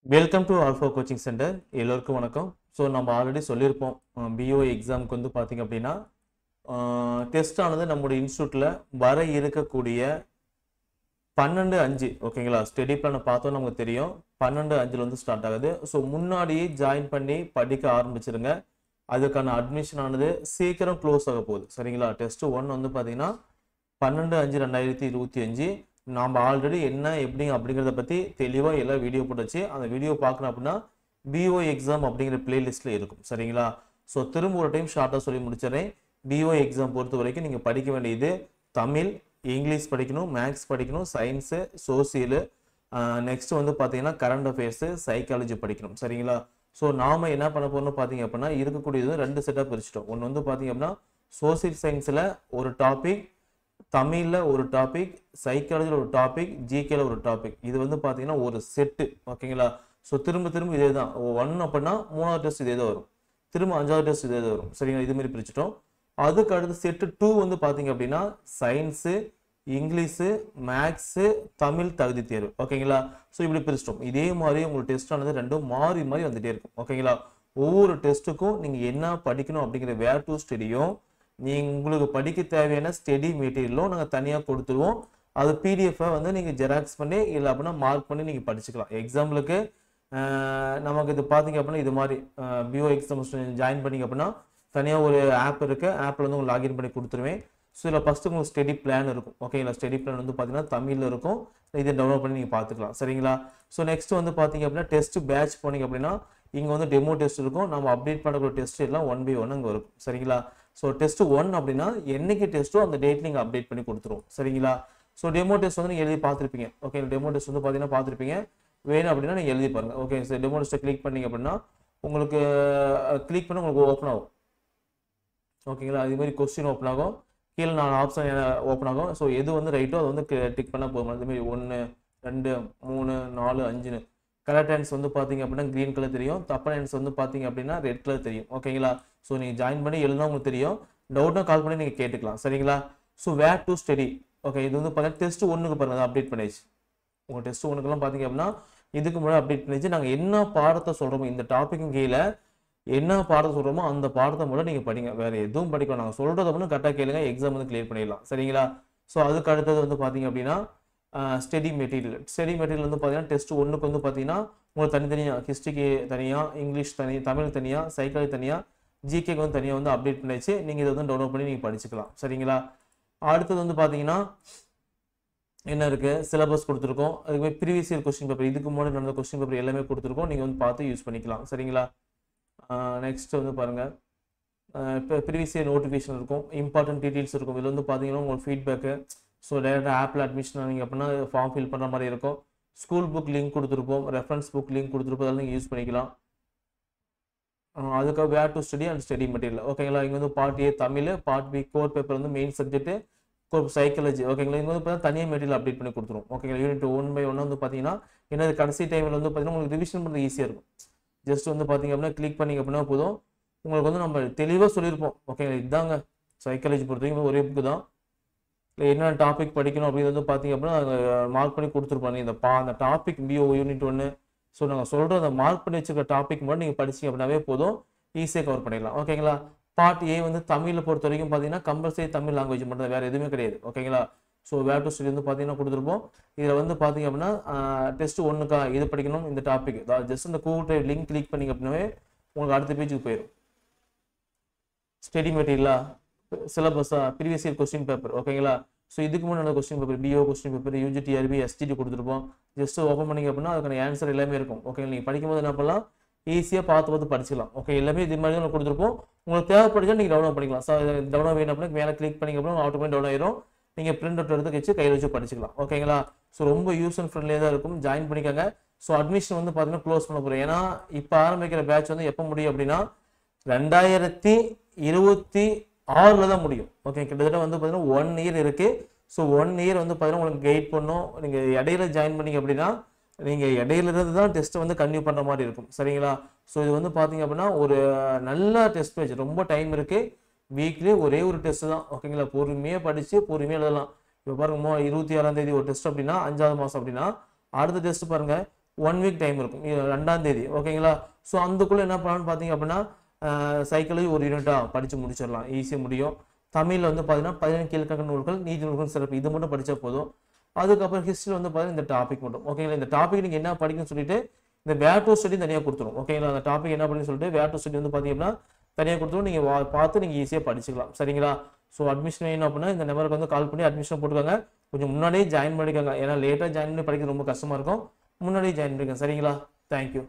Welcome to alpha coaching centre. எல்லோருக்கும் வணக்கம். So நம்ம ஆல்ரெடி சொல்லியிருப்போம், பிஓ எக்ஸாமுக்கு வந்து பார்த்திங்க அப்படின்னா டெஸ்ட் ஆனது நம்மளுடைய இன்ஸ்டியூட்டில் வர இருக்கக்கூடிய 12/5 ஓகேங்களா. ஸ்டடி பிளானை பார்த்தோம் நமக்கு தெரியும் 12/5 வந்து ஸ்டார்ட் ஆகுது. ஸோ முன்னாடியே ஜாயின் பண்ணி படிக்க ஆரம்பிச்சிருங்க. அதுக்கான அட்மிஷன் ஆனது சீக்கிரம் க்ளோஸ் ஆக போகுது சரிங்களா. டெஸ்ட் 1 வந்து பார்த்தீங்கன்னா 12/5/2025. நாம் ஆல்ரெடி என்ன எப்படி அப்படிங்கிறத பற்றி தெளிவாக எல்லாம் வீடியோ போட்டுச்சு. அந்த வீடியோ பார்க்கணும் அப்படின்னா பிஓ எக்ஸாம் அப்படிங்கிற பிளேலிஸ்ட்டில் இருக்கும் சரிங்களா. ஸோ திரும்ப ஒரு டைம் ஷார்ட்டாக சொல்லி முடிச்சிடறேன். பிஓ எக்ஸாம் பொறுத்த வரைக்கும் நீங்கள் படிக்க வேண்டியது தமிழ், இங்கிலீஷ் படிக்கணும், மேக்ஸ் படிக்கணும், சயின்ஸு, சோசியலு, நெக்ஸ்ட் வந்து பார்த்தீங்கன்னா கரண்ட் அஃபேர்ஸு, சைக்காலஜி படிக்கணும் சரிங்களா. ஸோ நாம் என்ன பண்ண போகிறோம்னு பார்த்தீங்க அப்படின்னா இருக்கக்கூடியது 2 செட்டாக பிரிச்சிட்டோம். ஒன்று வந்து பார்த்தீங்க அப்படின்னா சோசியல் சயின்ஸில் ஒரு டாபிக், தமிழில் ஒரு டாபிக், சைக்காலஜியில் ஒரு டாபிக், ஜிகேல ஒரு டாபிக். இது வந்து பார்த்தீங்கன்னா ஒரு செட்டு ஓகேங்களா. ஸோ திரும்ப இதே தான் 1 அப்படின்னா 3வது டெஸ்ட் இதே தான் வரும், திரும்ப 5வது டெஸ்ட் இதே தான் வரும் சரிங்களா. இதுமாரி பிரிச்சுட்டோம். அதுக்கு அடுத்து செட்டு 2 வந்து பார்த்தீங்க அப்படின்னா சயின்ஸு, இங்கிலீஷு, மேக்ஸு, தமிழ் தகுதி தேர்வு ஓகேங்களா. ஸோ இப்படி பிரிச்சிட்டோம். இதே மாதிரி உங்களுக்கு டெஸ்ட் ஆனது ரெண்டும் மாறி மாறி வந்துட்டே இருக்கும் ஓகேங்களா. ஒவ்வொரு டெஸ்ட்டுக்கும் நீங்கள் என்ன படிக்கணும் அப்படிங்கிற வேர் டு ஸ்டடியும் உங்களுக்கு படிக்க தேவையான ஸ்டடி மெட்டீரியலும் நாங்கள் தனியாக கொடுத்துருவோம். அது பிடிஎஃபை வந்து நீங்கள் ஜெராக்ஸ் பண்ணி இல்லை அப்படின்னா மார்க் பண்ணி நீங்கள் படிச்சுக்கலாம். எக்ஸாம்பிளுக்கு நமக்கு இது பார்த்தீங்க அப்படின்னா இது மாதிரி பிஓ எக்ஸாம் ஜாயின் பண்ணிங்க அப்படின்னா தனியாக ஒரு ஆப் இருக்குது. ஆப்பில் வந்து உங்களுக்கு லாகின் பண்ணி கொடுத்துருவேன். ஸோ இதில் ஃபஸ்ட்டு உங்களுக்கு ஸ்டடி பிளான் இருக்கும் ஓகேங்களா. ஸ்டடி பிளான் வந்து பார்த்தீங்கன்னா தமிழில் இருக்கும். இதை டவுன்லோட் பண்ணி நீங்கள் பார்த்துக்கலாம் சரிங்களா. ஸோ நெக்ஸ்ட் வந்து பார்த்தீங்க அப்படின்னா டெஸ்ட் பேட்ச் போனீங்க அப்படின்னா இங்கே வந்து டெமோ டெஸ்ட் இருக்கும். நம்ம அப்டேட் பண்ணக்கூடிய டெஸ்ட் எல்லாம் 1 by 1 அங்கே இருக்கும் சரிங்களா. ஸோ டெஸ்ட் 1 அப்படின்னா என்னைக்கு டெஸ்ட்டோ அந்த டேட் நீங்கள் அப்டேட் பண்ணி கொடுத்துருவோம் சரிங்களா. ஸோ டெமோ டெஸ்ட் வந்து நீங்கள் எழுதி பார்த்துருப்பீங்க ஓகே. டெமோ டெஸ்ட் வந்து பார்த்தீங்கன்னா பார்த்துருப்பீங்க. வேணும் அப்படின்னா நீங்கள் எழுதி பாருங்கள் ஓகே. ஸோ டெமோ டெஸ்ட்டை கிளிக் பண்ணிங்க அப்படின்னா உங்களுக்கு கிளிக் பண்ணி உங்களுக்கு ஓப்பன் ஆகும் ஓகேங்களா. அதுமாரி கொஸ்டின் ஓப்பன் ஆகும், கீழே 4 ஆப்ஷன் ஓப்பன் ஆகும். ஸோ எது வந்து ரைட்டோ அதை வந்து டிக் பண்ணால் போதும். அதுமாரி 1 2 3 4 5 கரெக்ட் ஆன்சர் வந்து பார்த்தீங்க அப்படின்னா க்ரீன் கலர் தெரியும், தப்பான ஆன்சர் வந்து பார்த்தீங்க அப்படின்னா ரெட் கலர் தெரியும் ஓகேங்களா. ஸோ நீங்கள் ஜாயின் பண்ணி எழுதினா உங்களுக்கு தெரியும். டவுட்னா கால் பண்ணி நீங்கள் கேட்டுக்கலாம் சரிங்களா. So where to study okay. இது வந்து பார்த்தீங்கன்னா டெஸ்ட் 1க்கு பாருங்கள் அப்டேட் பண்ணிடுச்சு. உங்கள் டெஸ்ட் 1க்குலாம் பார்த்தீங்க அப்படின்னா இதுக்கு முன்னாடி அப்டேட் பண்ணிடுச்சு. நாங்கள் என்ன பாடத்தை சொல்கிறோமோ இந்த டாப்பிக்கும் கீழே என்ன பாடத்தை சொல்கிறோமோ அந்த பாடத்தை மட்டும் நீங்கள் படிங்க, வேறு எதுவும் படிக்கலாம். நாங்கள் சொல்கிறத மட்டும் கரெக்டாக கேளுங்க, எக்ஸாம் வந்து கிளியர் பண்ணிடலாம் சரிங்களா. ஸோ அதுக்கு அடுத்தது வந்து பார்த்தீங்க அப்படின்னா ஸ்டடி மெட்டீரியல். ஸ்டடி மெட்டீரியல் வந்து பார்த்தீங்கன்னா டெஸ்ட் 1க்கு வந்து பார்த்தீங்கன்னா உங்களுக்கு தனித்தனியாக ஹிஸ்ட்ரிக்கு தனியாக, இங்கிலீஷ் தமிழ் தனியாக, சைக்காலஜி தனியாக, ஜிகேக்கு வந்து தனியாக வந்து அப்டேட் பண்ணிடுச்சு. நீங்கள் இதை வந்து டவுன்லோட் பண்ணி நீங்கள் படிச்சுக்கலாம் சரிங்களா. அடுத்தது வந்து பார்த்தீங்கன்னா என்ன இருக்குது, சிலபஸ் கொடுத்துருக்கோம். அதுமாதிரி ப்ரீவியஸ் இயர் கொஸ்டின் பேப்பர், இதுக்கு முன்னாடி நடந்த கொஸ்டின் பேப்பர் எல்லாமே கொடுத்துருக்கோம். நீங்கள் வந்து பார்த்து யூஸ் பண்ணிக்கலாம் சரிங்களா. நெக்ஸ்ட் வந்து பாருங்கள், இப்போ ப்ரீவியஸ் இயர் நோட்டிஃபிகேஷன் இருக்கும், இம்பார்ட்டன்ட் டீட்டெயில்ஸ் இருக்கும். இதில் வந்து பார்த்தீங்கன்னா உங்களுக்கு ஃபீட்பேக்கு. ஸோ டேரெக்டாக ஆப்பில் அட்மிஷன் ஆனீங்க அப்படின்னா ஃபார்ம் ஃபில் பண்ணுற மாதிரி இருக்கும். ஸ்கூல் புக் லிங்க் கொடுத்துருப்போம், ரெஃபரன்ஸ் புக் லிங்க் கொடுத்துருப்போம், அதெல்லாம் நீங்கள் யூஸ் பண்ணிக்கலாம். அதுக்காக where to study and study material ஓகேங்களா. இங்கே வந்து part A Tamil, part B core paper வந்து மெயின் சப்ஜெக்ட்டு, கோர் சைக்காலஜி ஓகேங்களா. இங்கே வந்து பார்த்தீங்கன்னா தனியாக மெட்டீரியல் அப்டேட் பண்ணி கொடுத்துருவோம் ஓகேங்களா. யூனிட் 1 by 1 வந்து பார்த்தீங்கன்னா என்னது கடைசி டைமில் வந்து பார்த்தீங்கன்னா உங்களுக்கு ரிவிஷன் பண்ணுறது ஈஸியாக இருக்கும். ஜஸ்ட் வந்து பார்த்தீங்க அப்படின்னா கிளிக் பண்ணிங்க அப்படின்னா போதும். உங்களுக்கு வந்து நம்ம தெளிவாக சொல்லியிருப்போம் ஓகேங்களா. இதுதாங்க சைக்காலஜி பொறுத்த வரைக்கும் ஒரே புக்கு தான். இல்லை என்ன டாபிக் படிக்கணும் அப்படின்னு வந்து பார்த்தீங்க அப்படின்னா மார்க் பண்ணி கொடுத்துருப்பாங்க. அந்த டாபிக் பிஓ யூனிட் 1. ஸோ நாங்கள் சொல்கிற அந்த மார்க் பண்ணி வச்சுருக்க டாபிக் மட்டும் நீங்கள் படிச்சிங்க அப்படின்னாவே போதும், ஈஸியாக கவர் பண்ணிடலாம் ஓகேங்களா. பார்ட் ஏ வந்து தமிழை பொறுத்த வரைக்கும் பார்த்தீங்கன்னா கம்பல்சரி தமிழ் லாங்குவேஜ் மட்டும் தான், வேறு எதுவுமே கிடையாது ஓகேங்களா. ஸோ வேர் டு ஸ்டடி வந்து பார்த்தீங்கன்னா கொடுத்துருப்போம். இதில் வந்து பார்த்தீங்க அப்படின்னா டெஸ்ட் 1க்கா இது படிக்கணும் இந்த டாபிக், ஜஸ்ட் இந்த கூகுள் டிரைவ் லிங்க் கிளிக் பண்ணிங்க அப்படின்னாவே உங்களுக்கு அடுத்த பேஜுக்கு போயிடும். ஸ்டடி மெட்டீரியலா, சிலபஸா, ப்ரீவியஸ் இயர் கொஸ்டின் பேப்பர் ஓகேங்களா. ஸோ இதுக்கு முன்னாடி question paper, PO question paper, UG TRB, STD கொடுத்துருப்போம். ஜஸ்ட் ஓப்பன் பண்ணிங்க அப்படின்னா அதுக்கான ஆன்சர் எல்லாமே இருக்கும் ஓகேங்களா. நீங்கள் படிக்கும்போது என்ன பண்ணலாம், ஈஸியாக பார்த்து படிச்சிக்கலாம் ஓகே. எல்லாமே இது மாதிரி தான் கொடுத்துருப்போம். உங்களுக்கு தேவைப்படுச்சா நீங்கள் டவுன்லோட் பண்ணிக்கலாம். ஸோ டவுன்லோட் வேணும் அப்படின்னா மேலே கிளிக் பண்ணிங்க அப்படின்னா ஆட்டோமேட்டிக் டவுன் ஆயிரும். நீங்கள் பிரிண்ட் அவுட் எடுத்து வச்சு கையில் வச்சு படிச்சிக்கலாம் ஓகேங்களா. ஸோ ரொம்ப யூஸ் அண்ட் ஃப்ரெண்ட்லியாக தான் இருக்கும், ஜாயின் பண்ணிக்கோங்க. ஸோ அட்மிஷன் வந்து பார்த்தீங்கன்னா க்ளோஸ் பண்ண போகிறோம். ஏன்னா இப்போ ஆரம்பிக்கிற பேட்ச் வந்து எப்போ முடியும் அப்படின்னா 2026 தான் முடியும் ஓகே. கிட்டத்தட்ட வந்து பார்த்தீங்கன்னா 1 year இருக்குது. ஸோ 1 year வந்து பார்த்தீங்கன்னா உங்களுக்கு கைட் பண்ணும். நீங்கள் இடையில ஜாயின் பண்ணிங்க அப்படின்னா நீங்கள் இடையிலிருந்து தான் டெஸ்ட்டை வந்து கன்டினியூ பண்ணுற மாதிரி இருக்கும் சரிங்களா. ஸோ இது வந்து பார்த்தீங்க அப்படின்னா ஒரு நல்ல டெஸ்ட் பேஜ், ரொம்ப டைம் இருக்குது. வீக்லி ஒரே ஒரு டெஸ்ட் தான் ஓகேங்களா. பொறுமையாக படித்து பொறுமையாக எழுதலாம். இப்போ பாருங்க 26ஆம் தேதி ஒரு டெஸ்ட் அப்படின்னா 5வது மாதம் அப்படின்னா அடுத்த டெஸ்ட் பாருங்கள் 1 வீக் டைம் இருக்கும், 2ஆம் தேதி ஓகேங்களா. ஸோ அதுக்குள்ளே என்ன பண்ணலாம்னு பார்த்தீங்க அப்படின்னா சைக்காலஜி ஒரு யூனிட்டாக படித்து முடிச்சிடலாம், ஈஸியாக முடியும். தமிழில் வந்து பார்த்தீங்கன்னா 15 கீழ்க்கணக்கு நூல்கள், நீதி நூல்கள், சிறப்பு, இது மட்டும் படித்தா போதும். அதுக்கப்புறம் ஹிஸ்ட்ரி வந்து பார்த்தீங்கன்னா இந்த டாபிக் மட்டும் ஓகேங்களா. இந்த டாபிக் நீங்கள் என்ன படிக்கணும்னு சொல்லிட்டு இந்த வேர் டு ஸ்டடி தனியாக கொடுத்துரும் ஓகேங்களா. அந்த டாபிக் என்ன பண்ணி சொல்லிட்டு வேர் டு ஸ்டடி வந்து பார்த்தீங்கன்னா தனியாக கொடுத்துரும், நீங்கள் பார்த்து நீங்கள் ஈஸியாக படிச்சுக்கலாம் சரிங்களா. ஸோ அட்மிஷன் வேணும் அப்படின்னா இந்த நம்பருக்கு வந்து கால் பண்ணி அட்மிஷன் போட்டுக்கோங்க. கொஞ்சம் முன்னாடியே ஜாயின் பண்ணிக்கோங்க, ஏன்னா லேட்டாக ஜாயின் பண்ணி படிக்கிறது ரொம்ப கஷ்டமாக இருக்கும். முன்னாடியே ஜாயின் பண்ணிக்கோங்க சரிங்களா. தேங்க்யூ.